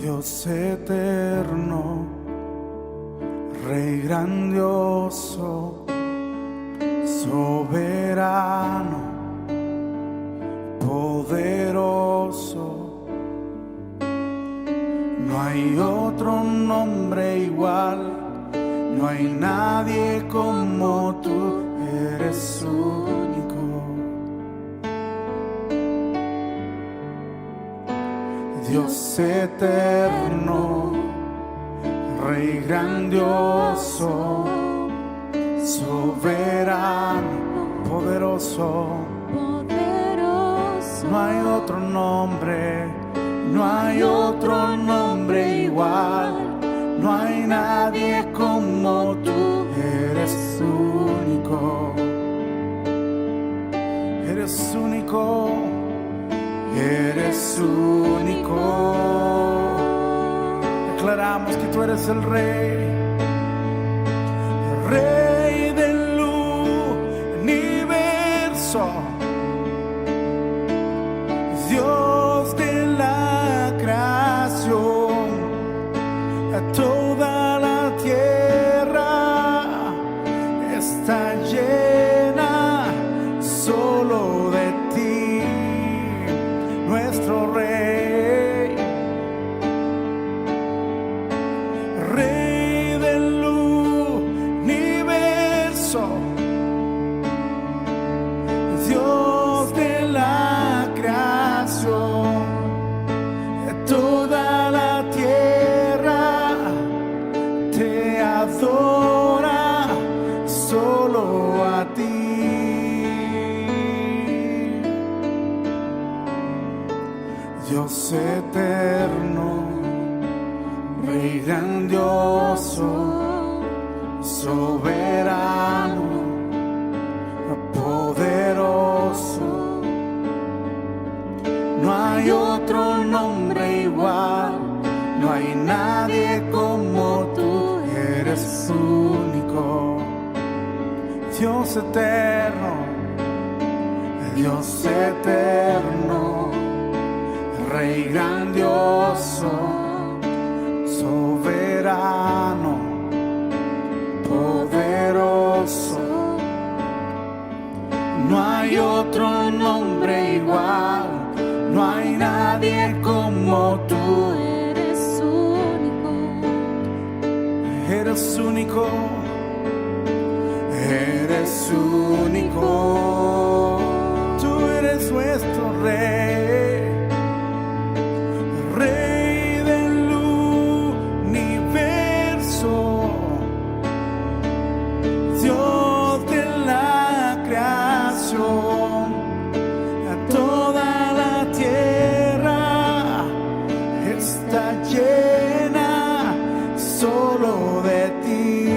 Dios eterno, Rey grandioso, soberano, poderoso. No hay otro nombre igual, no hay nadie como tú, eres único. Dios eterno, Rey grandioso, soberano, poderoso. No hay otro nombre, no hay otro nombre igual, no hay nadie como tú, eres único. Eres único, eres único. Declaramos que tú eres el Rey, el Rey del universo, Dios de la creación, a toda la tierra está llena solo de ti, nuestro Rey. Rey del universo, Dios de la creación, toda la tierra te adora, solo a ti. Dios eterno, Rey grandioso, soberano, poderoso. No hay otro nombre igual, no hay nadie como tú, eres único. Dios eterno, Dios eterno, Rey grandioso, soberano, poderoso. No hay otro nombre igual, no hay nadie como tú, Eres único, eres único, eres único. Tú eres nuestro Rey, Rey del universo, Dios de la creación, a toda la tierra está llena solo de ti,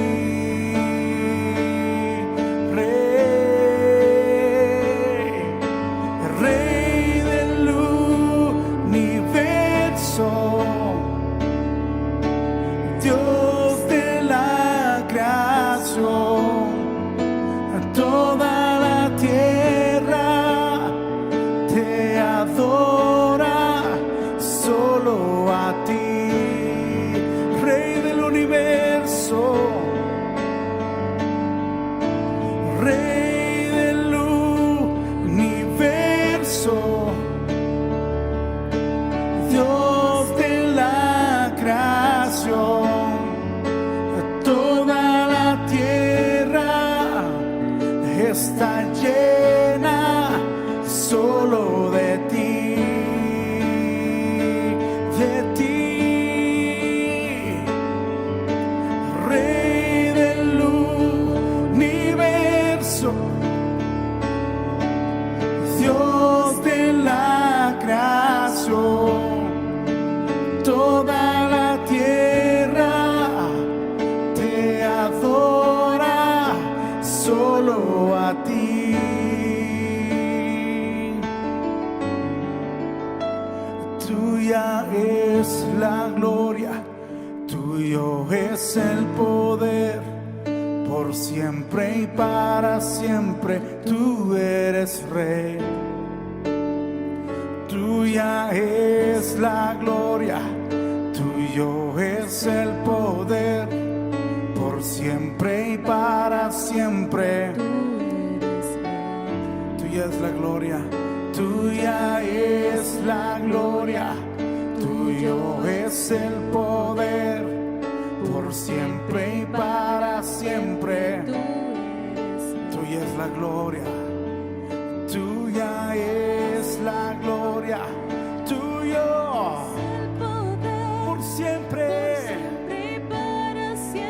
Rey del universo, Dios de la creación, a toda la tierra te adora, solo a ti, Rey del universo, Rey del universo, Dios de la creación, a toda la tierra está llena solo de ti, de ti, Rey del universo, Dios de la creación, toda la tierra te adora, solo a ti. Tuya es la gloria, tuyo es el poder, por siempre y para siempre tú eres Rey. Tuya es la gloria, Tuyo es el poder, por siempre y para siempre. Tuya es la gloria, tuya es la gloria. Tuyo es el poder, por siempre y para siempre. Tuya es la gloria, tuya es la gloria. Tuyo por siempre,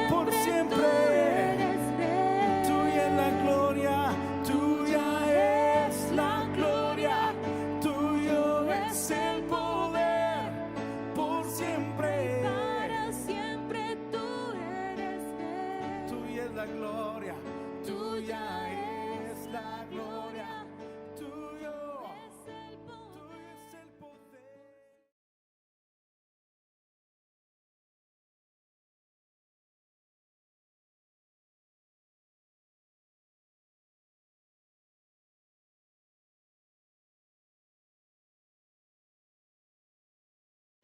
por siempre. Tuya es la gloria, tuya es la gloria. Tuyo es el poder, por siempre. Para siempre tú eres Rey. Tuya es la gloria, tuya es la gloria. Tuyo es el poder.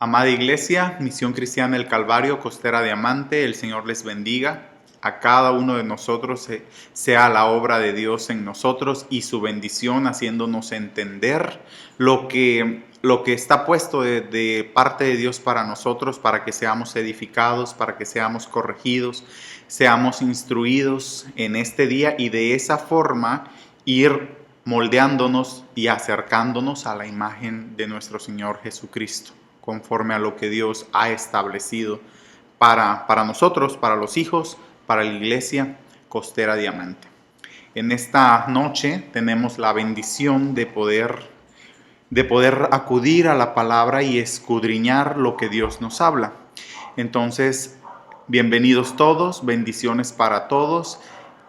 Amada Iglesia, Misión Cristiana del Calvario, Costera Diamante, el Señor les bendiga. A cada uno de nosotros sea la obra de Dios en nosotros y su bendición haciéndonos entender lo que está puesto de parte de Dios para nosotros, para que seamos edificados, para que seamos corregidos, seamos instruidos en este día y de esa forma ir moldeándonos y acercándonos a la imagen de nuestro Señor Jesucristo, conforme a lo que Dios ha establecido para nosotros, para los hijos, para la Iglesia Costera Diamante. En esta noche tenemos la bendición de poder acudir a la palabra y escudriñar lo que Dios nos habla. Entonces, bienvenidos todos, bendiciones para todos,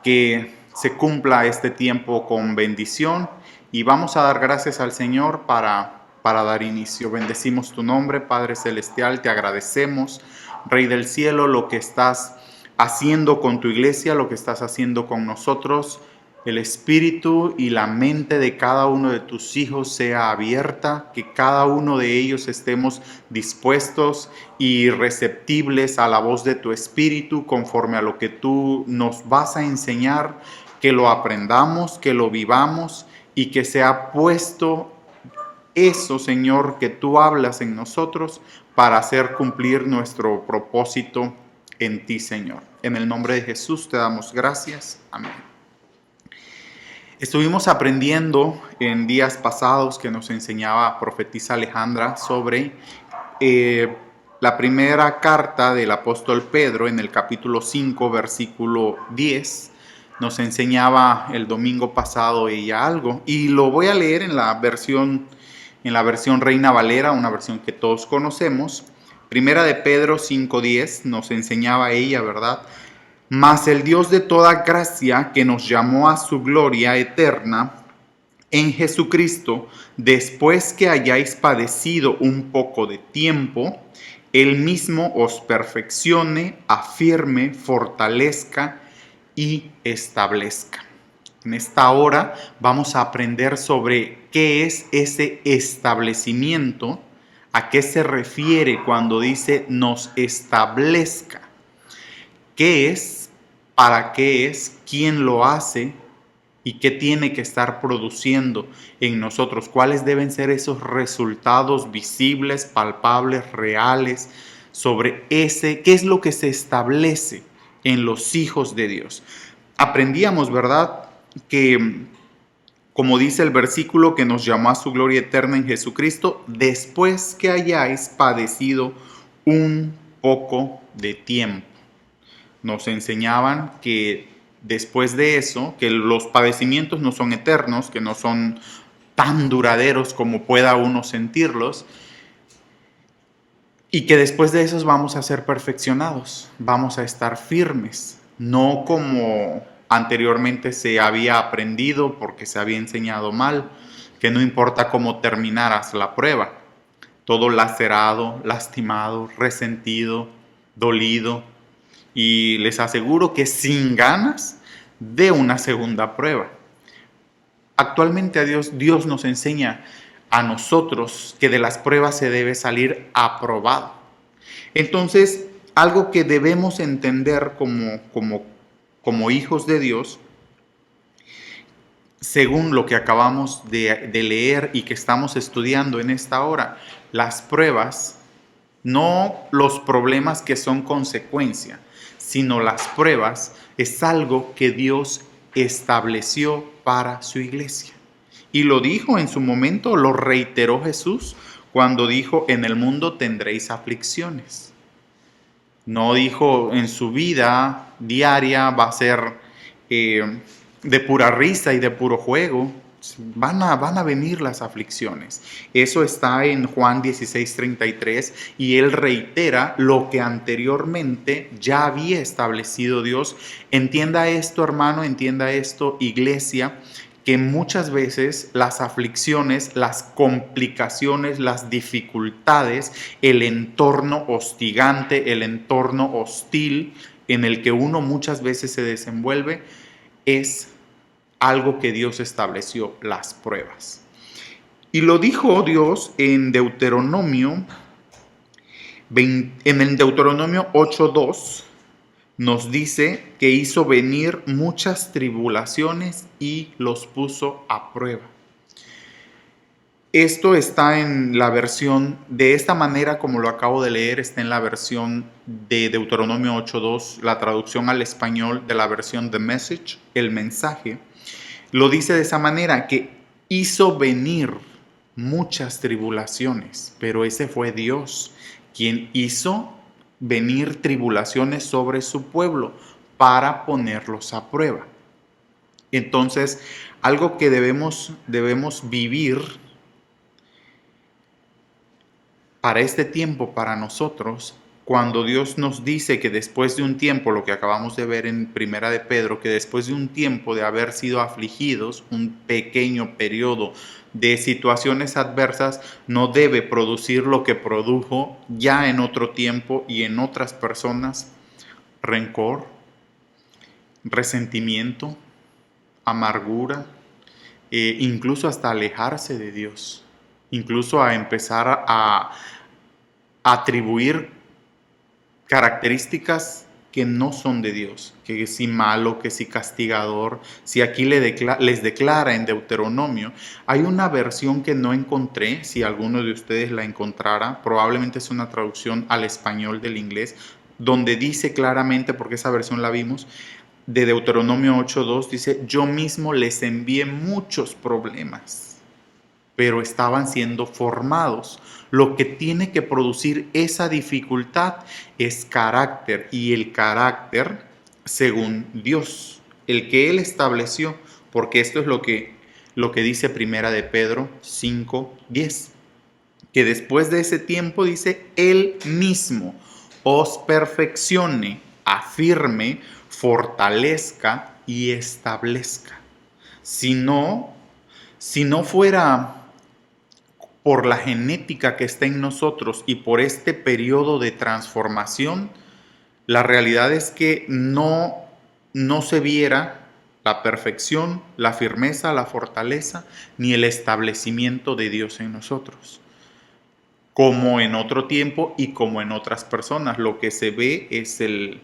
que se cumpla este tiempo con bendición y vamos a dar gracias al Señor para dar inicio. Bendecimos tu nombre, Padre Celestial, te agradecemos, Rey del Cielo, lo que estás haciendo con tu iglesia, lo que estás haciendo con nosotros. El espíritu y la mente de cada uno de tus hijos sea abierta, que cada uno de ellos estemos dispuestos y receptibles a la voz de tu espíritu, conforme a lo que tú nos vas a enseñar, que lo aprendamos, que lo vivamos y que sea puesto eso, Señor, que tú hablas en nosotros para hacer cumplir nuestro propósito en ti, Señor. En el nombre de Jesús te damos gracias. Amén. Estuvimos aprendiendo en días pasados que nos enseñaba profetisa Alejandra sobre la primera carta del apóstol Pedro en el capítulo 5, versículo 10. Nos enseñaba el domingo pasado ella algo y lo voy a leer en la versión Reina Valera, una versión que todos conocemos. Primera de Pedro 5:10 nos enseñaba ella, ¿verdad? Mas el Dios de toda gracia, que nos llamó a su gloria eterna en Jesucristo, después que hayáis padecido un poco de tiempo, Él mismo os perfeccione, afirme, fortalezca y establezca. En esta hora vamos a aprender sobre qué es ese establecimiento, a qué se refiere cuando dice nos establezca, qué es, para qué es, quién lo hace y qué tiene que estar produciendo en nosotros, cuáles deben ser esos resultados visibles, palpables, reales, sobre qué es lo que se establece en los hijos de Dios. Aprendíamos, ¿verdad?, que, como dice el versículo, que nos llamó a su gloria eterna en Jesucristo, después que hayáis padecido un poco de tiempo. Nos enseñaban que después de eso, que los padecimientos no son eternos, que no son tan duraderos como pueda uno sentirlos, y que después de esos vamos a ser perfeccionados, vamos a estar firmes, no como anteriormente se había aprendido porque se había enseñado mal, que no importa cómo terminaras la prueba, todo lacerado, lastimado, resentido, dolido, y les aseguro que sin ganas de una segunda prueba. Actualmente Dios nos enseña a nosotros que de las pruebas se debe salir aprobado. Entonces, algo que debemos entender como hijos de Dios, según lo que acabamos de leer y que estamos estudiando en esta hora, las pruebas, no los problemas que son consecuencia, sino las pruebas es algo que Dios estableció para su iglesia. Y lo dijo en su momento, lo reiteró Jesús cuando dijo, en el mundo tendréis aflicciones. No dijo en su vida diaria va a ser de pura risa y de puro juego. Van a venir las aflicciones. Eso está en Juan 16:33 y él reitera lo que anteriormente ya había establecido Dios. Entienda esto, hermano, entienda esto, iglesia, que muchas veces las aflicciones, las complicaciones, las dificultades, el entorno hostigante, el entorno hostil en el que uno muchas veces se desenvuelve, es algo que Dios estableció, las pruebas. Y lo dijo Dios en Deuteronomio, en el Deuteronomio 8:2, nos dice que hizo venir muchas tribulaciones y los puso a prueba. Esto está en la versión, de esta manera como lo acabo de leer, está en la versión de Deuteronomio 8:2, la traducción al español de la versión The Message, el mensaje. Lo dice de esa manera, que hizo venir muchas tribulaciones, pero ese fue Dios quien hizo venir tribulaciones sobre su pueblo para ponerlos a prueba. Entonces, algo que debemos vivir para este tiempo, para nosotros, cuando Dios nos dice que después de un tiempo, lo que acabamos de ver en Primera de Pedro, que después de un tiempo de haber sido afligidos, un pequeño periodo de situaciones adversas, no debe producir lo que produjo ya en otro tiempo y en otras personas: rencor, resentimiento, amargura, incluso hasta alejarse de Dios, incluso a empezar a atribuir características que no son de Dios, que si malo, que si castigador. Si aquí les declara en Deuteronomio, hay una versión que no encontré, si alguno de ustedes la encontrara, probablemente es una traducción al español del inglés, donde dice claramente, porque esa versión la vimos, de Deuteronomio 8:2, dice: yo mismo les envié muchos problemas, pero estaban siendo formados. Lo que tiene que producir esa dificultad es carácter, y el carácter según Dios, el que Él estableció, porque esto es lo que dice Primera de Pedro 5:10, que después de ese tiempo, dice, Él mismo os perfeccione, afirme, fortalezca y establezca. Si no fuera por la genética que está en nosotros y por este periodo de transformación, la realidad es que no se viera la perfección, la firmeza, la fortaleza, ni el establecimiento de Dios en nosotros. Como en otro tiempo y como en otras personas, lo que se ve es el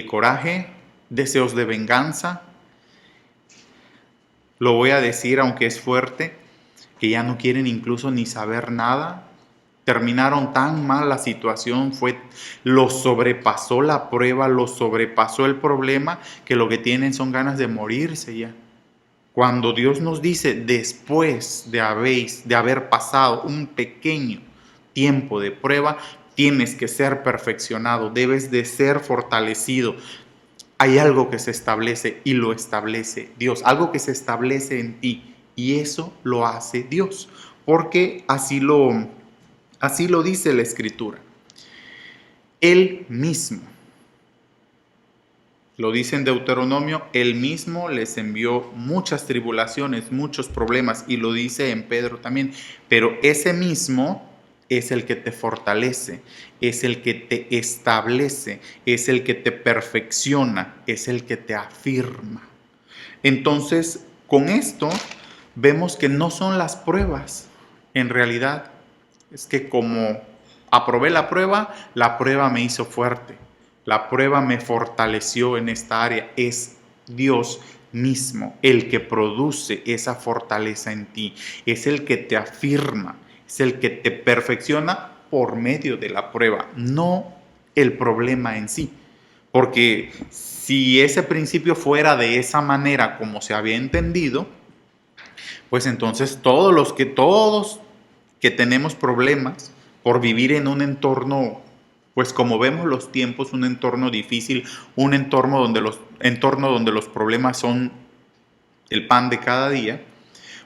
coraje, deseos de venganza. Lo voy a decir aunque es fuerte, que ya no quieren incluso ni saber nada. Terminaron tan mal la situación, los sobrepasó la prueba, los sobrepasó el problema, que lo que tienen son ganas de morirse ya. Cuando Dios nos dice, después de haber pasado un pequeño tiempo de prueba, tienes que ser perfeccionado, debes de ser fortalecido. Hay algo que se establece y lo establece Dios, algo que se establece en ti. Y eso lo hace Dios, porque así lo dice la Escritura. Él mismo, lo dice en Deuteronomio, Él mismo les envió muchas tribulaciones, muchos problemas, y lo dice en Pedro también. Pero ese mismo es el que te fortalece, es el que te establece, es el que te perfecciona, es el que te afirma. Entonces, con esto vemos que no son las pruebas, en realidad es que como aprobé la prueba me hizo fuerte, la prueba me fortaleció en esta área. Es Dios mismo el que produce esa fortaleza en ti, es el que te afirma, es el que te perfecciona por medio de la prueba, no el problema en sí. Porque si ese principio fuera de esa manera como se había entendido, pues entonces todos que tenemos problemas por vivir en un entorno, pues como vemos los tiempos, un entorno difícil, un entorno donde los problemas son el pan de cada día,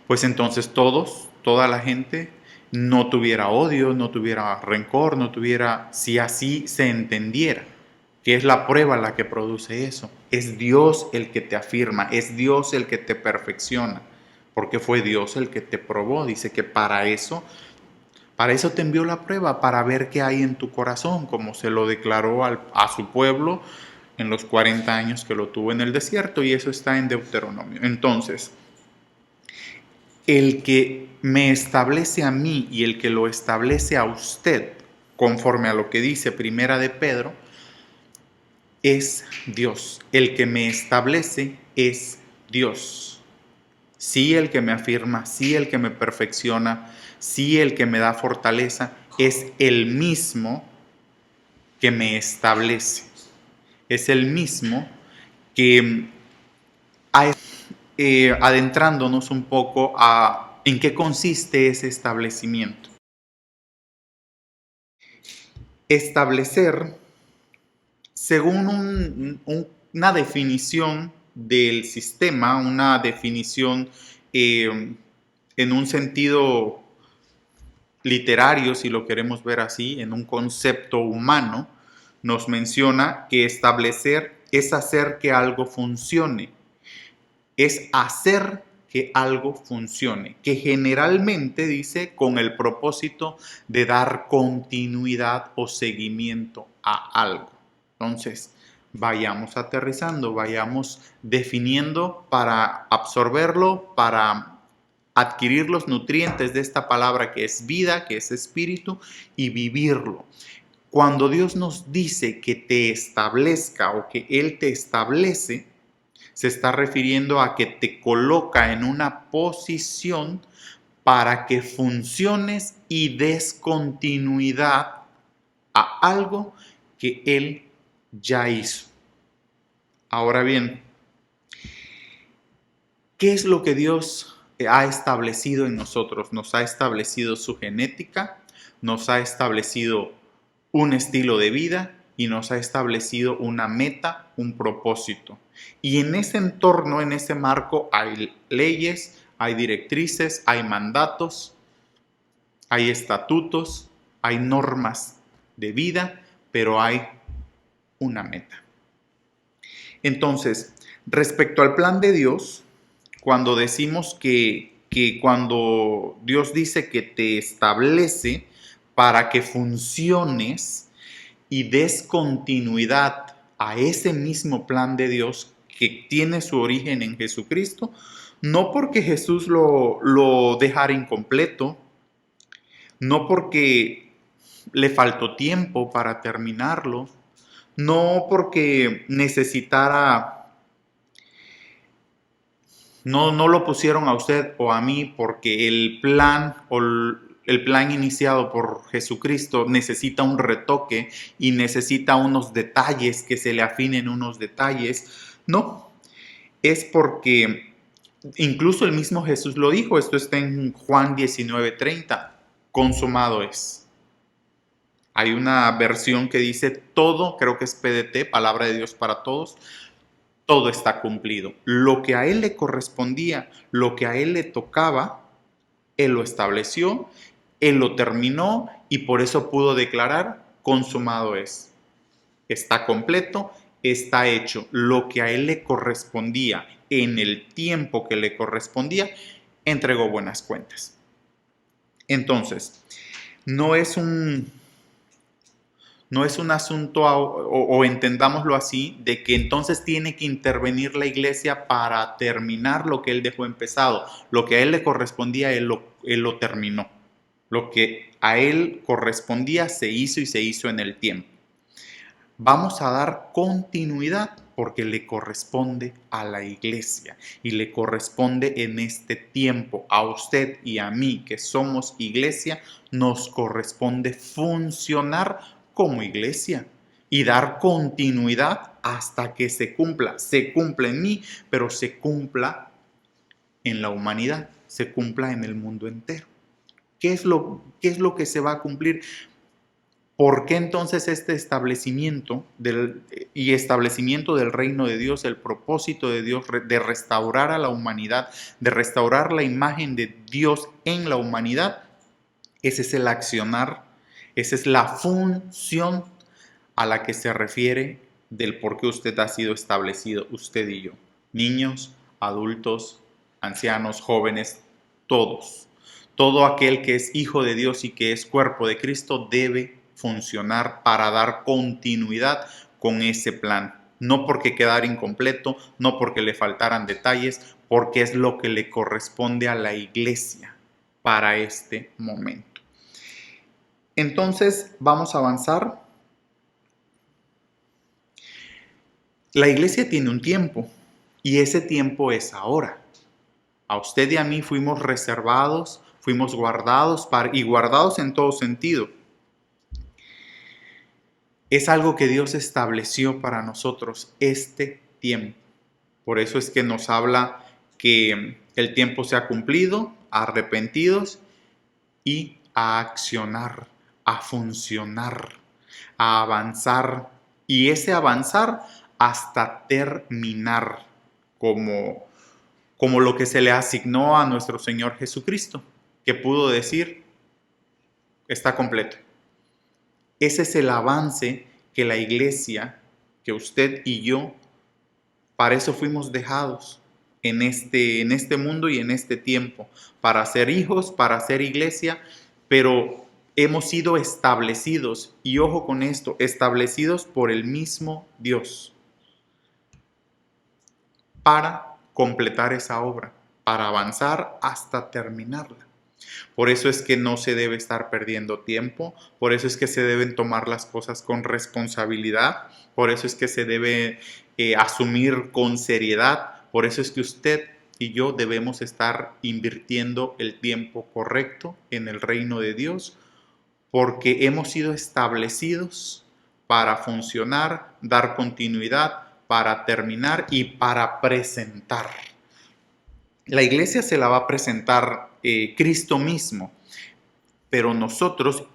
pues entonces toda la gente no tuviera odio, no tuviera rencor, no tuviera, si así se entendiera, que es la prueba la que produce eso. Es Dios el que te afirma, es Dios el que te perfecciona, porque fue Dios el que te probó. Dice que para eso te envió la prueba, para ver qué hay en tu corazón, como se lo declaró a su pueblo en los 40 años que lo tuvo en el desierto, y eso está en Deuteronomio. Entonces, el que me establece a mí y el que lo establece a usted, conforme a lo que dice Primera de Pedro, es Dios. El que me establece es Dios. Sí, el que me afirma, sí, el que me perfecciona, sí, el que me da fortaleza, es el mismo que me establece. Es el mismo que, adentrándonos un poco en qué consiste ese establecimiento. Establecer, según una definición del sistema, una definición en un sentido literario, si lo queremos ver así, en un concepto humano, nos menciona que establecer es hacer que algo funcione, es hacer que algo funcione, que generalmente dice con el propósito de dar continuidad o seguimiento a algo. Entonces, vayamos aterrizando, vayamos definiendo para absorberlo, para adquirir los nutrientes de esta palabra que es vida, que es espíritu, y vivirlo. Cuando Dios nos dice que te establezca o que Él te establece, se está refiriendo a que te coloca en una posición para que funciones y des continuidad a algo que Él ya hizo. Ahora bien, ¿qué es lo que Dios ha establecido en nosotros? Nos ha establecido su genética, nos ha establecido un estilo de vida y nos ha establecido una meta, un propósito. Y en ese entorno, en ese marco, hay leyes, hay directrices, hay mandatos, hay estatutos, hay normas de vida, pero hay una meta. Entonces, respecto al plan de Dios, cuando decimos que cuando Dios dice que te establece para que funciones y des continuidad a ese mismo plan de Dios que tiene su origen en Jesucristo, no porque Jesús lo dejara incompleto, no porque le faltó tiempo para terminarlo, no porque necesitara, no lo pusieron a usted o a mí porque el plan iniciado por Jesucristo necesita un retoque y necesita unos detalles, que se le afinen unos detalles. No, es porque incluso el mismo Jesús lo dijo. Esto está en Juan 19:30. Consumado es. Hay una versión que dice todo, creo que es PDT, Palabra de Dios para Todos. Todo está cumplido. Lo que a Él le correspondía, lo que a Él le tocaba, Él lo estableció, Él lo terminó y por eso pudo declarar: consumado es. Está completo, está hecho. Lo que a Él le correspondía en el tiempo que le correspondía, entregó buenas cuentas. Entonces, no es un asunto, o entendámoslo así, de que entonces tiene que intervenir la iglesia para terminar lo que Él dejó empezado. Lo que a Él le correspondía, Él lo terminó. Lo que a Él correspondía se hizo y se hizo en el tiempo. Vamos a dar continuidad porque le corresponde a la iglesia y le corresponde en este tiempo. A usted y a mí, que somos iglesia, nos corresponde funcionar como iglesia y dar continuidad hasta que se cumpla. Se cumple en mí, pero se cumpla en la humanidad, se cumpla en el mundo entero. ¿Qué es lo que se va a cumplir? ¿Por qué entonces este establecimiento del reino de Dios, el propósito de Dios de restaurar a la humanidad, de restaurar la imagen de Dios en la humanidad? Ese es el accionar, esa es la función a la que se refiere del por qué usted ha sido establecido, usted y yo. Niños, adultos, ancianos, jóvenes, todos. Todo aquel que es hijo de Dios y que es cuerpo de Cristo debe funcionar para dar continuidad con ese plan. No porque quedara incompleto, no porque le faltaran detalles, porque es lo que le corresponde a la iglesia para este momento. Entonces, vamos a avanzar. La iglesia tiene un tiempo y ese tiempo es ahora. A usted y a mí fuimos reservados, fuimos guardados y guardados en todo sentido. Es algo que Dios estableció para nosotros, este tiempo. Por eso es que nos habla que el tiempo se ha cumplido, arrepentidos y a accionar, a funcionar, a avanzar. Y ese avanzar hasta terminar, como lo que se le asignó a nuestro Señor Jesucristo, que pudo decir, está completo. Ese es el avance que la iglesia, que usted y yo, para eso fuimos dejados en este mundo y en este tiempo, para ser hijos, para ser iglesia, pero hemos sido establecidos, y ojo con esto, establecidos por el mismo Dios, para completar esa obra, para avanzar hasta terminarla. Por eso es que no se debe estar perdiendo tiempo, por eso es que se deben tomar las cosas con responsabilidad, por eso es que se debe asumir con seriedad, por eso es que usted y yo debemos estar invirtiendo el tiempo correcto en el reino de Dios, porque hemos sido establecidos para funcionar, dar continuidad, para terminar y para presentar. La iglesia se la va a presentar Cristo mismo, pero nosotros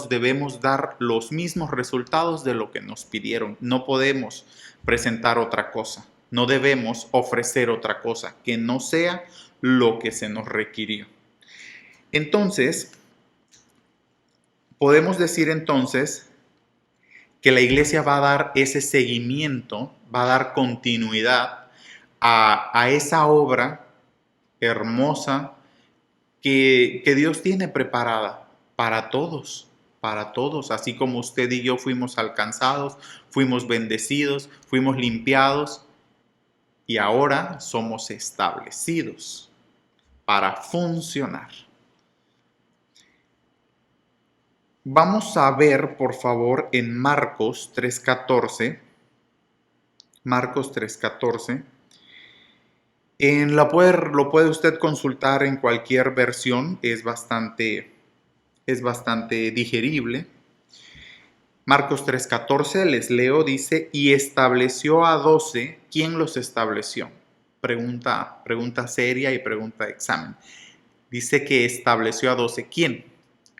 debemos dar los mismos resultados de lo que nos pidieron. No podemos presentar otra cosa, no debemos ofrecer otra cosa que no sea lo que se nos requirió. Entonces, podemos decir entonces que la iglesia va a dar ese seguimiento, va a dar continuidad a esa obra hermosa que Dios tiene preparada para todos, así como usted y yo fuimos alcanzados, fuimos bendecidos, fuimos limpiados y ahora somos establecidos para funcionar. Vamos a ver, por favor, en Marcos 3:14. Marcos 3:14. Lo puede usted consultar en cualquier versión, es bastante digerible. Marcos 3:14, les leo, dice, y estableció a 12. ¿Quién los estableció? Pregunta seria y pregunta de examen. Dice que estableció a 12. ¿Quién?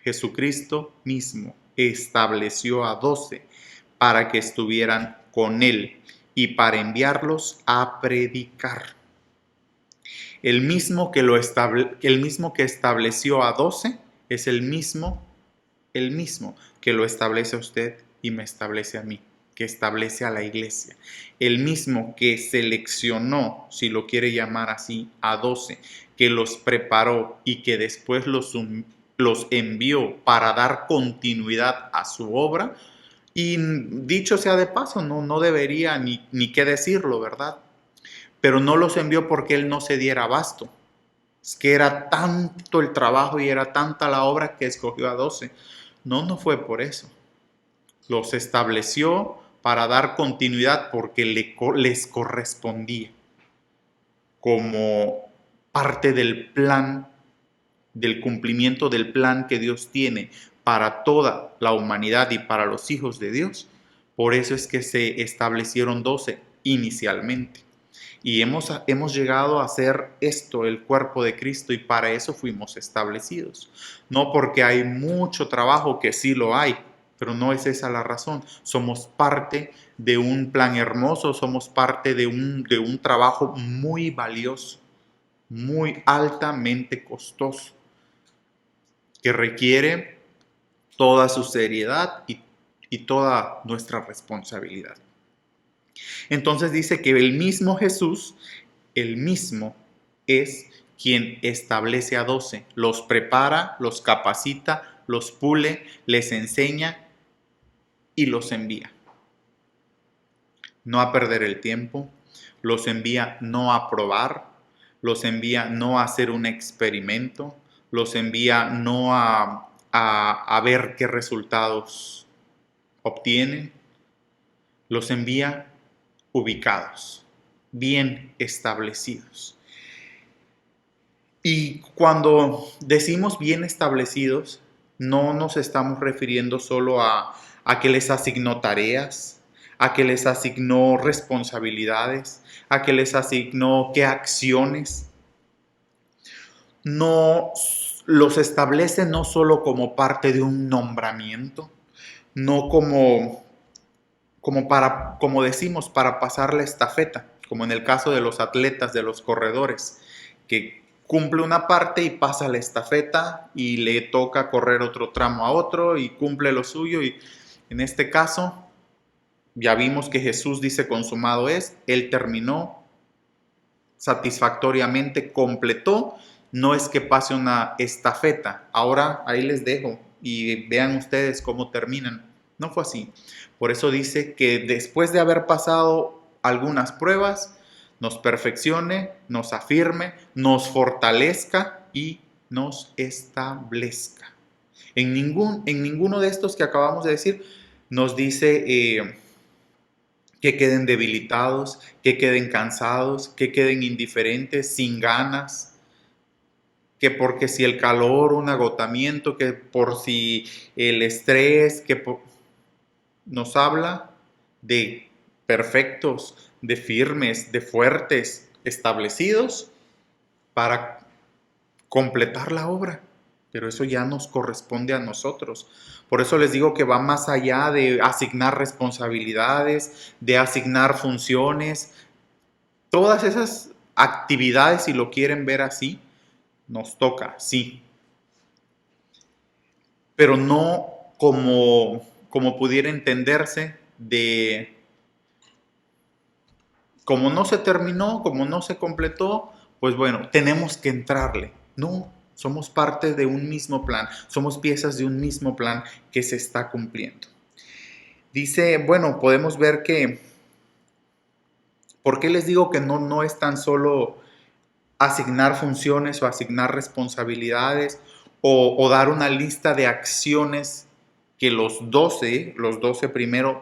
Jesucristo mismo estableció a 12 para que estuvieran con él y para enviarlos a predicar. El mismo que estableció a 12 es el mismo que lo establece a usted y me establece a mí, que establece a la iglesia. El mismo que seleccionó, si lo quiere llamar así, a 12, que los preparó y que después los envió para dar continuidad a su obra. Y dicho sea de paso, no debería ni qué decirlo, ¿verdad? Pero no los envió porque él no se diera abasto, Es que era tanto el trabajo y era tanta la obra que escogió a 12. No, no fue por eso. Los estableció para dar continuidad porque les correspondía como parte del plan, del cumplimiento del plan que Dios tiene para toda la humanidad y para los hijos de Dios. Por eso es que se establecieron 12 inicialmente. Y hemos llegado a ser esto, el cuerpo de Cristo, y para eso fuimos establecidos. No porque hay mucho trabajo, que sí lo hay, pero no es esa la razón. Somos parte de un plan hermoso, somos parte de un trabajo muy valioso, muy altamente costoso, que requiere toda su seriedad y toda nuestra responsabilidad. Entonces dice que el mismo Jesús, el mismo, es quien establece a 12, los prepara, los capacita, los pule, les enseña y los envía. No a perder el tiempo, los envía no a probar, los envía no a hacer un experimento, los envía no a ver qué resultados obtienen, los envía ubicados, bien establecidos. Y cuando decimos bien establecidos, no nos estamos refiriendo solo a que les asignó tareas, a que les asignó responsabilidades, a que les asignó qué acciones. No los establece no solo como parte de un nombramiento, no como decimos, para pasar la estafeta, como en el caso de los atletas, de los corredores, que cumple una parte y pasa la estafeta y le toca correr otro tramo a otro y cumple lo suyo. Y en este caso, ya vimos que Jesús dice consumado es, Él terminó satisfactoriamente, completó, no es que pase una estafeta. Ahora ahí les dejo y vean ustedes cómo terminan. No fue así. Por eso dice que después de haber pasado algunas pruebas, nos perfeccione, nos afirme, nos fortalezca y nos establezca. En ninguno de estos que acabamos de decir nos dice que queden debilitados, que queden cansados, que queden indiferentes, sin ganas, que porque si el calor, un agotamiento, que por si el estrés, nos habla de perfectos, de firmes, de fuertes, establecidos para completar la obra. Pero eso ya nos corresponde a nosotros. Por eso les digo que va más allá de asignar responsabilidades, de asignar funciones. Todas esas actividades, si lo quieren ver así, nos toca, sí. Pero no como pudiera entenderse de como no se terminó, como no se completó, pues bueno, tenemos que entrarle. No, somos parte de un mismo plan, somos piezas de un mismo plan que se está cumpliendo. Dice, bueno, podemos ver que, ¿por qué les digo que no es tan solo asignar funciones o asignar responsabilidades o dar una lista de acciones que los 12 primeros,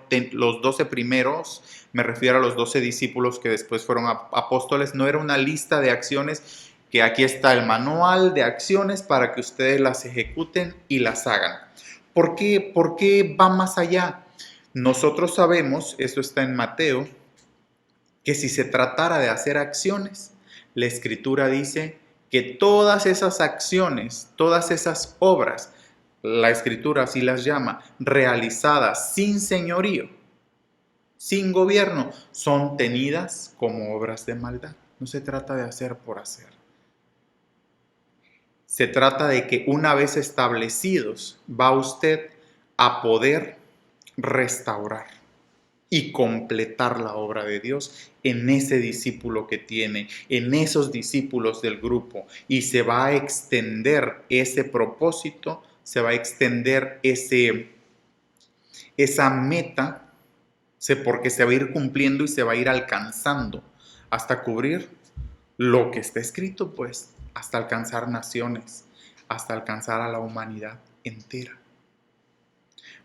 me refiero a los 12 discípulos que después fueron apóstoles, no era una lista de acciones que aquí está el manual de acciones para que ustedes las ejecuten y las hagan. ¿Por qué va más allá? Nosotros sabemos, eso está en Mateo, que si se tratara de hacer acciones, la Escritura dice que todas esas acciones, todas esas obras, la Escritura así las llama, realizadas sin señorío, sin gobierno, son tenidas como obras de maldad. No se trata de hacer por hacer. Se trata de que una vez establecidos, va usted a poder restaurar y completar la obra de Dios en ese discípulo que tiene, en esos discípulos del grupo, y se va a extender ese propósito, se va a extender esa meta, porque se va a ir cumpliendo y se va a ir alcanzando hasta cubrir lo que está escrito, pues, hasta alcanzar naciones, hasta alcanzar a la humanidad entera.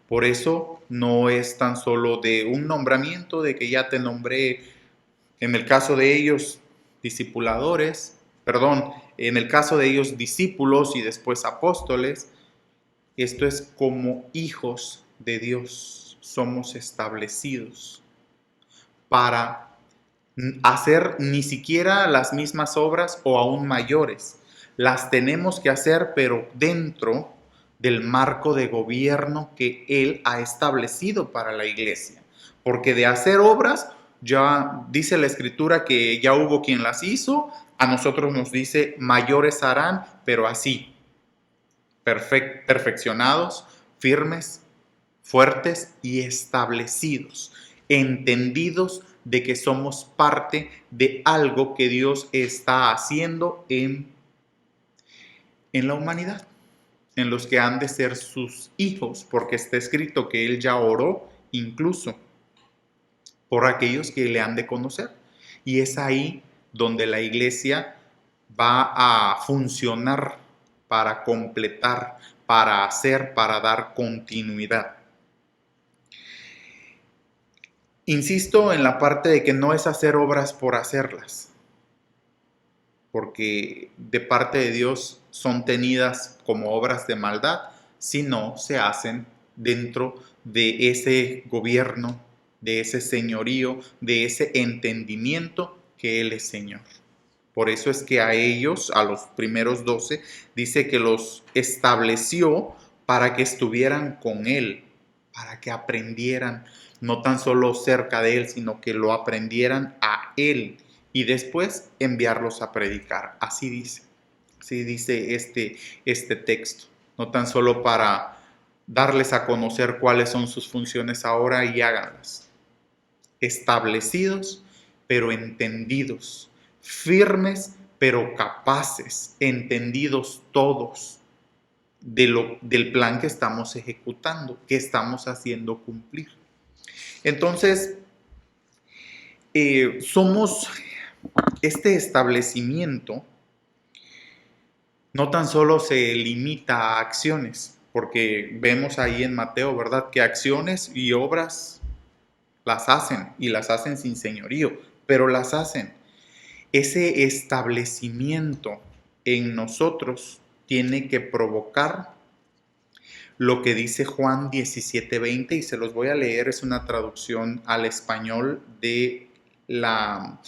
Por eso no es tan solo de un nombramiento, de que ya te nombré, en el caso de ellos, en el caso de ellos, discípulos y después apóstoles. Esto es como hijos de Dios, somos establecidos para hacer ni siquiera las mismas obras o aún mayores. Las tenemos que hacer, pero dentro del marco de gobierno que Él ha establecido para la iglesia. Porque de hacer obras, ya dice la Escritura que ya hubo quien las hizo, a nosotros nos dice mayores harán, pero así, perfeccionados, firmes, fuertes y establecidos, entendidos de que somos parte de algo que Dios está haciendo en la humanidad, en los que han de ser sus hijos, porque está escrito que Él ya oró incluso por aquellos que le han de conocer. Y es ahí donde la iglesia va a funcionar para completar, para hacer, para dar continuidad. Insisto en la parte de que no es hacer obras por hacerlas, porque de parte de Dios son tenidas como obras de maldad, si no se hacen dentro de ese gobierno, de ese señorío, de ese entendimiento que Él es Señor. Por eso es que a ellos, a los primeros 12, dice que los estableció para que estuvieran con Él, para que aprendieran, no tan solo cerca de Él, sino que lo aprendieran a Él y después enviarlos a predicar. Así dice este texto. No tan solo para darles a conocer cuáles son sus funciones ahora y háganlas. Establecidos, pero entendidos. Firmes, pero capaces. Entendidos todos del plan que estamos ejecutando, que estamos haciendo cumplir. Entonces, somos este establecimiento. No tan solo se limita a acciones, porque vemos ahí en Mateo, ¿verdad?, que acciones y obras las hacen y las hacen sin señorío, pero las hacen. Ese establecimiento en nosotros tiene que provocar lo que dice Juan 17:20, y se los voy a leer. Es una traducción al español de la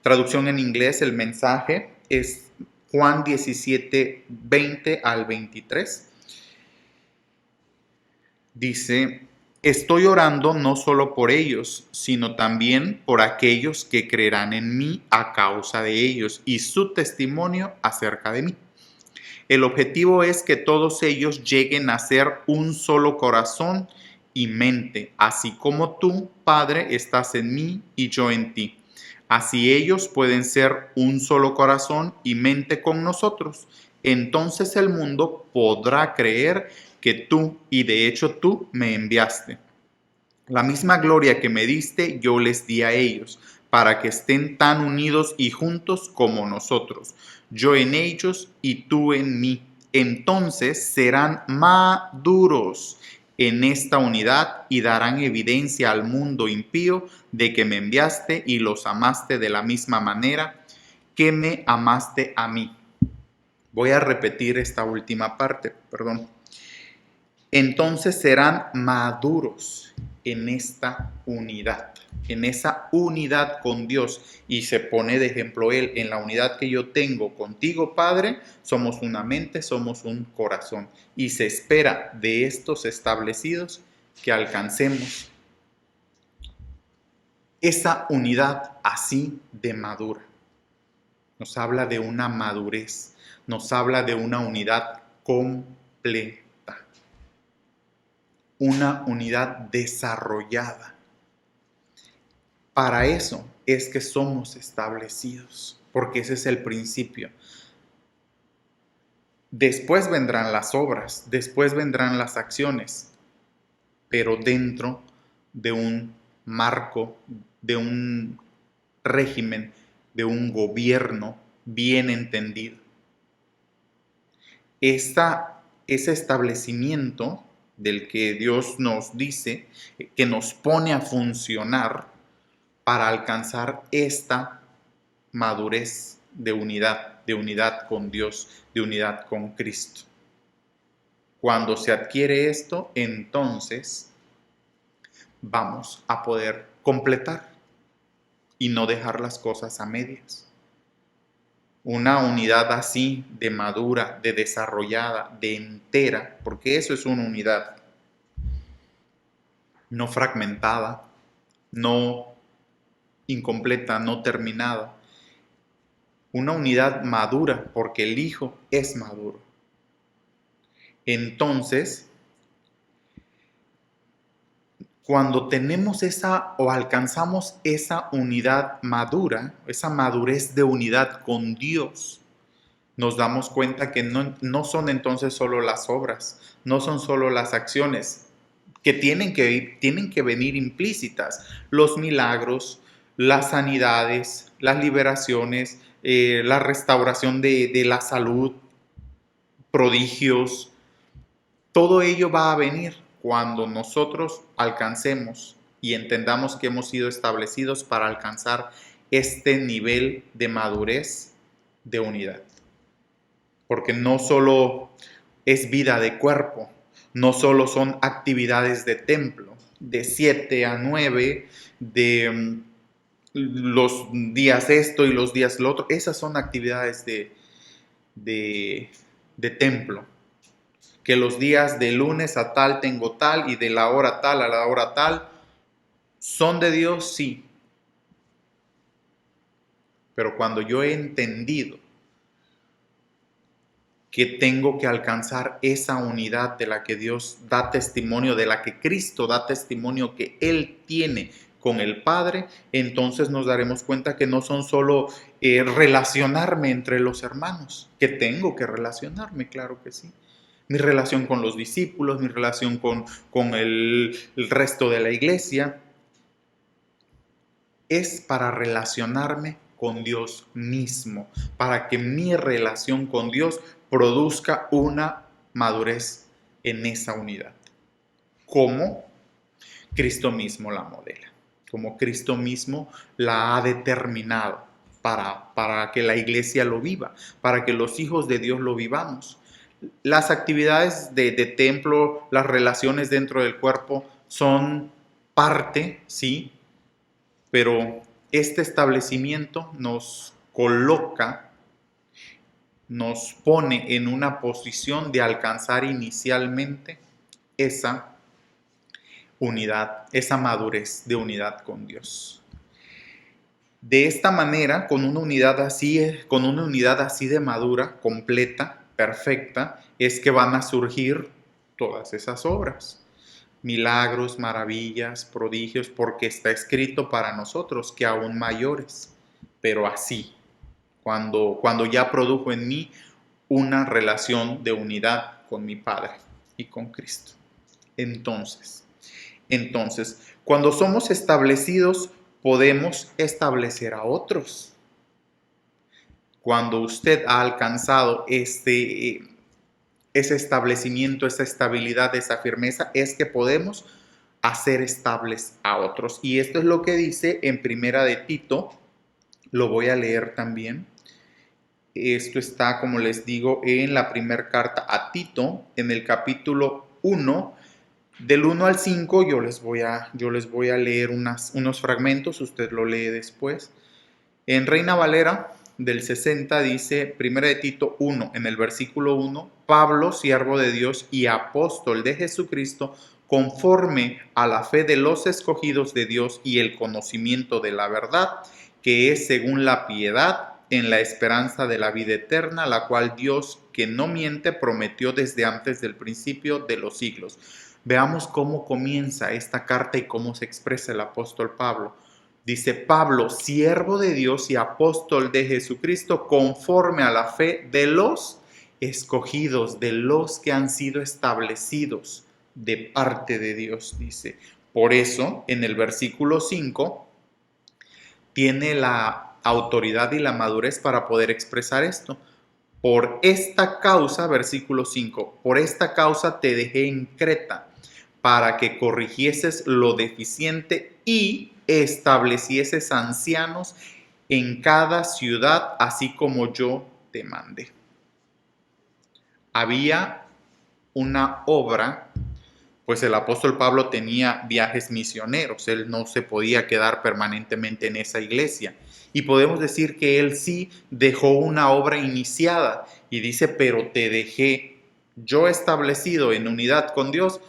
traducción en inglés. El mensaje es Juan 17:20 al 23. Dice: estoy orando no solo por ellos, sino también por aquellos que creerán en mí a causa de ellos y su testimonio acerca de mí. El objetivo es que todos ellos lleguen a ser un solo corazón y mente, así como tú, Padre, estás en mí y yo en ti. Así ellos pueden ser un solo corazón y mente con nosotros. Entonces el mundo podrá creer que tú, y de hecho tú, me enviaste. La misma gloria que me diste, yo les di a ellos, para que estén tan unidos y juntos como nosotros, yo en ellos y tú en mí. Entonces serán maduros en esta unidad y darán evidencia al mundo impío de que me enviaste y los amaste de la misma manera que me amaste a mí. Voy a repetir esta última parte, perdón. Entonces serán maduros en esta unidad, en esa unidad con Dios. Y se pone de ejemplo Él, en la unidad que yo tengo contigo, Padre, somos una mente, somos un corazón. Y se espera de estos establecidos que alcancemos esa unidad así de madura. Nos habla de una madurez, nos habla de una unidad completa. Una unidad desarrollada. Para eso es que somos establecidos, porque ese es el principio. Después vendrán las obras, después vendrán las acciones, pero dentro de un marco, de un régimen, de un gobierno bien entendido. ese establecimiento del que Dios nos dice, que nos pone a funcionar para alcanzar esta madurez de unidad con Dios, de unidad con Cristo. Cuando se adquiere esto, entonces vamos a poder completar y no dejar las cosas a medias. Una unidad así de madura, de desarrollada, de entera, porque eso es una unidad, no fragmentada, no incompleta, no terminada. Una unidad madura, porque el Hijo es maduro. Entonces, cuando tenemos esa o alcanzamos esa unidad madura, esa madurez de unidad con Dios, nos damos cuenta que no son entonces solo las obras, no son solo las acciones que tienen que venir implícitas, los milagros, las sanidades, las liberaciones, la restauración de la salud, prodigios, todo ello va a venir cuando nosotros alcancemos y entendamos que hemos sido establecidos para alcanzar este nivel de madurez de unidad. Porque no solo es vida de cuerpo, no solo son actividades de templo, de 7 a 9, de los días esto y los días lo otro. Esas son actividades de templo. Que los días de lunes a tal tengo tal y de la hora tal a la hora tal, ¿son de Dios? Sí. Pero cuando yo he entendido que tengo que alcanzar esa unidad de la que Dios da testimonio, de la que Cristo da testimonio que Él tiene con el Padre, entonces nos daremos cuenta que no son solo relacionarme entre los hermanos, que tengo que relacionarme, claro que sí. Mi relación con los discípulos, mi relación con el resto de la iglesia, es para relacionarme con Dios mismo, para que mi relación con Dios produzca una madurez en esa unidad, como Cristo mismo la modela, como Cristo mismo la ha determinado para que la iglesia lo viva, para que los hijos de Dios lo vivamos. Las actividades de templo, las relaciones dentro del cuerpo son parte, sí, pero este establecimiento nos coloca, nos pone en una posición de alcanzar inicialmente esa unidad, esa madurez de unidad con Dios. De esta manera, con una unidad así de madura, completa, perfecta, es que van a surgir todas esas obras. Milagros, maravillas, prodigios, porque está escrito para nosotros que aún mayores, pero así, cuando ya produjo en mí una relación de unidad con mi Padre y con Cristo. Entonces, cuando somos establecidos, podemos establecer a otros. Cuando usted ha alcanzado ese establecimiento, esa estabilidad, esa firmeza, es que podemos hacer estables a otros. Y esto es lo que dice en Primera de Tito, lo voy a leer también. Esto está, como les digo, en la primera carta a Tito, en el capítulo 1, del 1 al 5, yo les voy a leer unos fragmentos, usted lo lee después. En Reina Valera del 60 dice, 1 de Tito 1, en el versículo 1, Pablo, siervo de Dios y apóstol de Jesucristo, conforme a la fe de los escogidos de Dios y el conocimiento de la verdad, que es según la piedad, en la esperanza de la vida eterna, la cual Dios, que no miente, prometió desde antes del principio de los siglos. Veamos cómo comienza esta carta y cómo se expresa el apóstol Pablo. Dice, Pablo, siervo de Dios y apóstol de Jesucristo, conforme a la fe de los escogidos, de los que han sido establecidos de parte de Dios, dice. Por eso, en el versículo 5, tiene la autoridad y la madurez para poder expresar esto. Por esta causa, versículo 5, por esta causa te dejé en Creta, para que corrigieses lo deficiente y establecieses ancianos en cada ciudad, así como yo te mandé. Había una obra, pues el apóstol Pablo tenía viajes misioneros, él no se podía quedar permanentemente en esa iglesia. Y podemos decir que él sí dejó una obra iniciada y dice, pero te dejé yo establecido en unidad con Dios,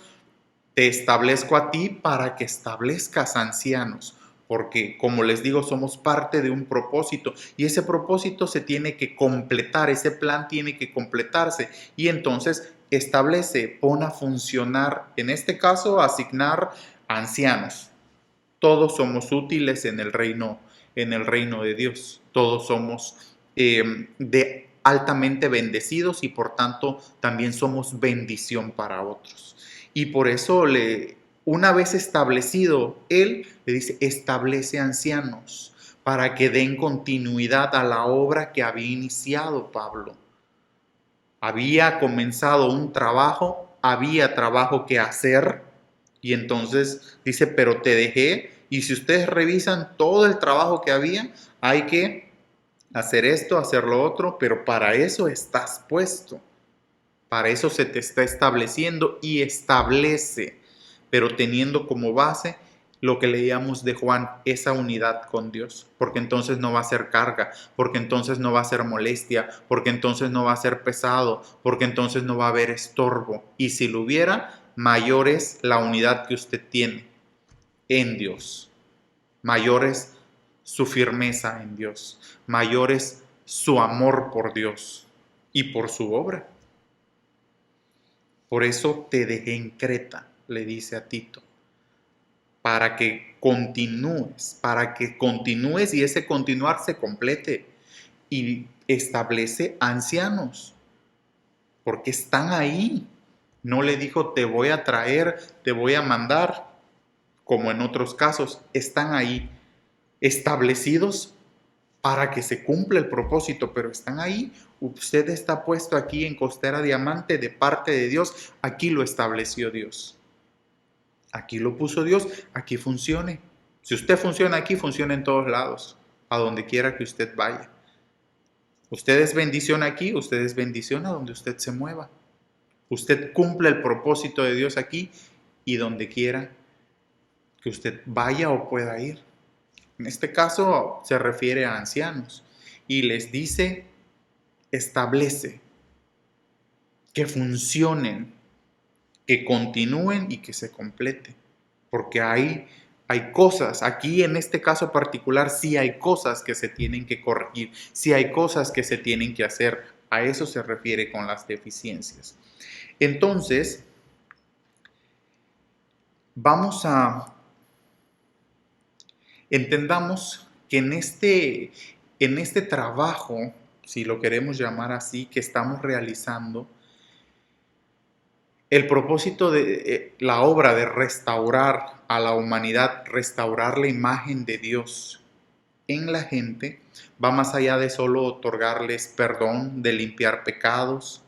te establezco a ti para que establezcas ancianos, porque como les digo, somos parte de un propósito y ese propósito se tiene que completar, ese plan tiene que completarse y entonces establece, pone a funcionar, en este caso, asignar ancianos. Todos somos útiles en el reino de Dios. Todos somos de altamente bendecidos y por tanto también somos bendición para otros. Y por eso una vez establecido, él le dice, establece ancianos para que den continuidad a la obra que había iniciado Pablo. Había comenzado un trabajo, había trabajo que hacer y entonces dice, pero te dejé y si ustedes revisan todo el trabajo que había, hay que hacer esto, hacer lo otro, pero para eso estás puesto. Para eso se te está estableciendo y establece, pero teniendo como base lo que leíamos de Juan, esa unidad con Dios, porque entonces no va a ser carga, porque entonces no va a ser molestia, porque entonces no va a ser pesado, porque entonces no va a haber estorbo. Y si lo hubiera, mayor es la unidad que usted tiene en Dios, mayor es su firmeza en Dios, mayor es su amor por Dios y por su obra. Por eso te dejé en Creta, le dice a Tito, para que continúes y ese continuar se complete y establece ancianos, porque están ahí. No le dijo te voy a traer, te voy a mandar, como en otros casos, están ahí establecidos para que se cumpla el propósito, pero están ahí. Usted está puesto aquí en Costera Diamante de parte de Dios. Aquí lo estableció Dios. Aquí lo puso Dios. Aquí funcione. Si usted funciona aquí, funciona en todos lados, a donde quiera que usted vaya. Usted es bendición aquí, usted es bendición a donde usted se mueva. Usted cumple el propósito de Dios aquí y donde quiera que usted vaya o pueda ir. En este caso se refiere a ancianos y les dice, establece, que funcionen, que continúen y que se complete. Porque hay cosas, aquí en este caso particular sí hay cosas que se tienen que corregir, sí hay cosas que se tienen que hacer. A eso se refiere con las deficiencias. Entonces, entendamos que en este trabajo, si lo queremos llamar así, que estamos realizando, el propósito de la obra de restaurar a la humanidad, restaurar la imagen de Dios en la gente, va más allá de solo otorgarles perdón, de limpiar pecados,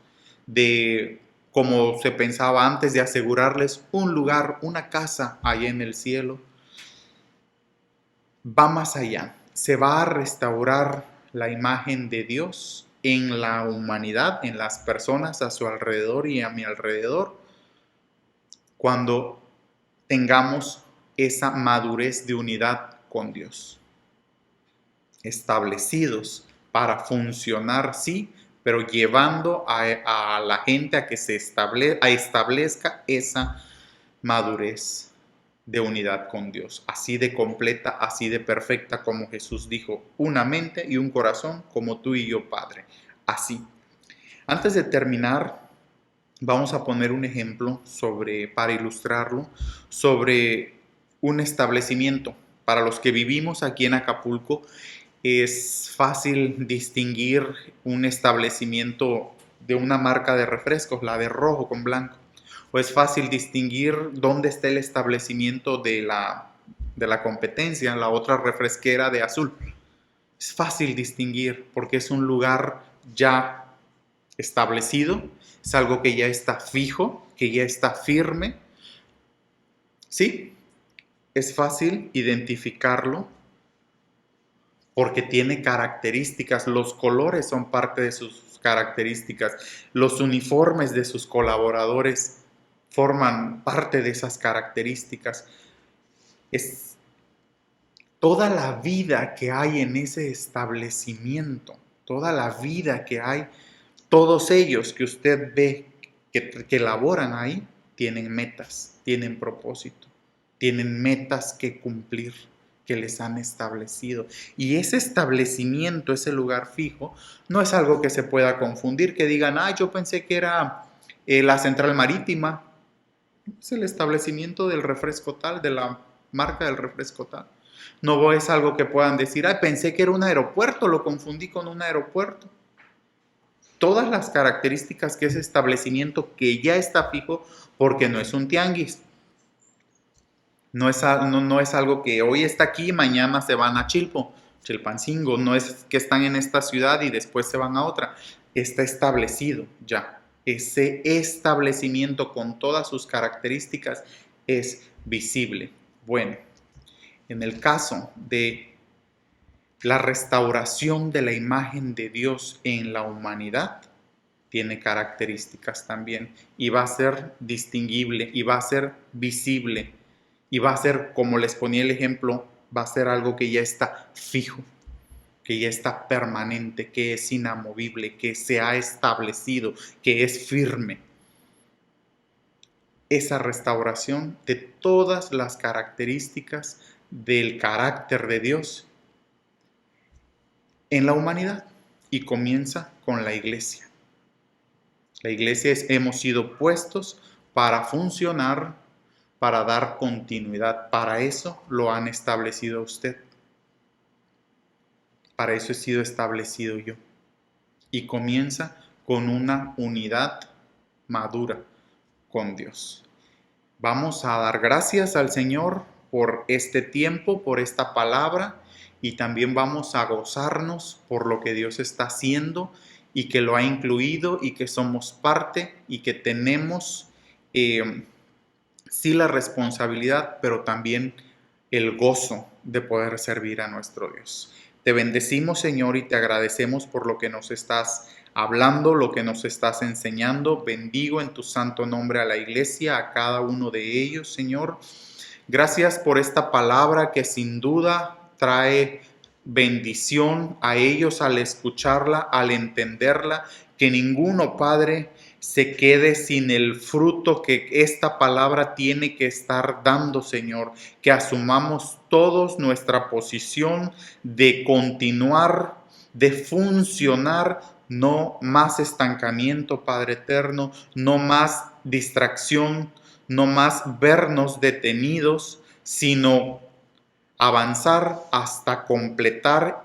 de, como se pensaba antes, de asegurarles un lugar, una casa allá en el cielo. Va más allá, se va a restaurar la imagen de Dios en la humanidad, en las personas a su alrededor y a mi alrededor, cuando tengamos esa madurez de unidad con Dios. Establecidos para funcionar, sí, pero llevando a la gente a que establezca esa madurez de unidad con Dios, así de completa, así de perfecta como Jesús dijo, una mente y un corazón como tú y yo, Padre. Así. Antes de terminar, vamos a poner un ejemplo para ilustrarlo, sobre un establecimiento. Para los que vivimos aquí en Acapulco, es fácil distinguir un establecimiento de una marca de refrescos, la de rojo con blanco. O es fácil distinguir dónde está el establecimiento de la competencia, la otra refresquera de azul. Es fácil distinguir porque es un lugar ya establecido, es algo que ya está fijo, que ya está firme. Sí, es fácil identificarlo porque tiene características, los colores son parte de sus características, los uniformes de sus colaboradores forman parte de esas características. Es toda la vida que hay en ese establecimiento, toda la vida que hay, todos ellos que usted ve que laboran ahí, tienen metas, tienen propósito, tienen metas que cumplir, que les han establecido. Y ese establecimiento, ese lugar fijo, no es algo que se pueda confundir, que digan, yo pensé que era la central marítima. Es el establecimiento del refresco tal, de la marca del refresco tal. No es algo que puedan decir, pensé que era un aeropuerto, lo confundí con un aeropuerto. Todas las características que ese establecimiento que ya está fijo, porque no es un tianguis. No es algo que hoy está aquí y mañana se van a Chilpancingo. No es que están en esta ciudad y después se van a otra. Está establecido ya. Ese establecimiento con todas sus características es visible. Bueno, en el caso de la restauración de la imagen de Dios en la humanidad, tiene características también y va a ser distinguible y va a ser visible y va a ser, como les ponía el ejemplo, va a ser algo que ya está fijo, que ya está permanente, que es inamovible, que se ha establecido, que es firme. Esa restauración de todas las características del carácter de Dios en la humanidad y comienza con la iglesia. La iglesia hemos sido puestos para funcionar, para dar continuidad. Para eso lo han establecido a usted. Para eso he sido establecido yo. Y comienza con una unidad madura con Dios. Vamos a dar gracias al Señor por este tiempo, por esta palabra, y también vamos a gozarnos por lo que Dios está haciendo y que lo ha incluido y que somos parte y que tenemos sí la responsabilidad, pero también el gozo de poder servir a nuestro Dios. Te bendecimos, Señor, y te agradecemos por lo que nos estás hablando, lo que nos estás enseñando. Bendigo en tu santo nombre a la iglesia, a cada uno de ellos, Señor. Gracias por esta palabra que sin duda trae bendición a ellos al escucharla, al entenderla. Que ninguno, Padre, se quede sin el fruto que esta palabra tiene que estar dando, Señor. Que asumamos todos nuestra posición de continuar, de funcionar. No más estancamiento, Padre eterno, no más distracción, no más vernos detenidos, sino avanzar hasta completar,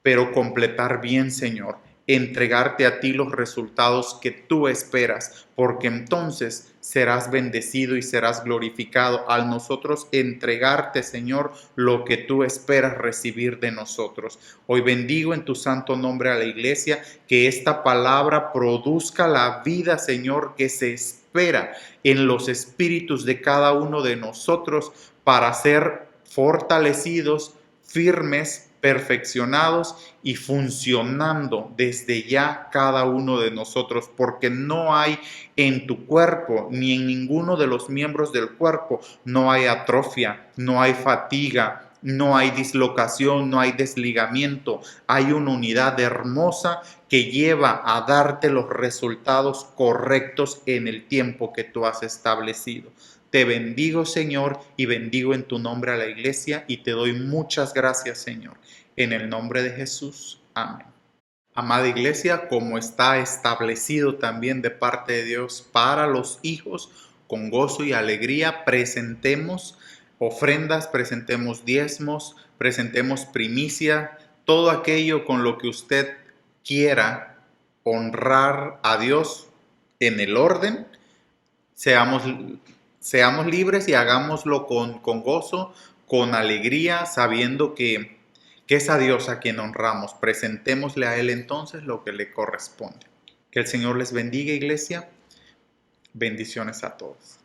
pero completar bien, Señor. Entregarte a ti los resultados que tú esperas, porque entonces serás bendecido y serás glorificado al nosotros entregarte, Señor, lo que tú esperas recibir de nosotros. Hoy bendigo en tu santo nombre a la iglesia, que esta palabra produzca la vida, Señor, que se espera en los espíritus de cada uno de nosotros para ser fortalecidos, firmes, perfeccionados y funcionando desde ya cada uno de nosotros, porque no hay en tu cuerpo ni en ninguno de los miembros del cuerpo, no hay atrofia, no hay fatiga, no hay dislocación, no hay desligamiento, hay una unidad hermosa que lleva a darte los resultados correctos en el tiempo que tú has establecido. Te bendigo, Señor, y bendigo en tu nombre a la iglesia y te doy muchas gracias, Señor. En el nombre de Jesús. Amén. Amada iglesia, como está establecido también de parte de Dios para los hijos, con gozo y alegría, presentemos ofrendas, presentemos diezmos, presentemos primicia, todo aquello con lo que usted quiera honrar a Dios en el orden. Seamos libres y hagámoslo con gozo, con alegría, sabiendo que es a Dios a quien honramos. Presentémosle a Él entonces lo que le corresponde. Que el Señor les bendiga, iglesia. Bendiciones a todos.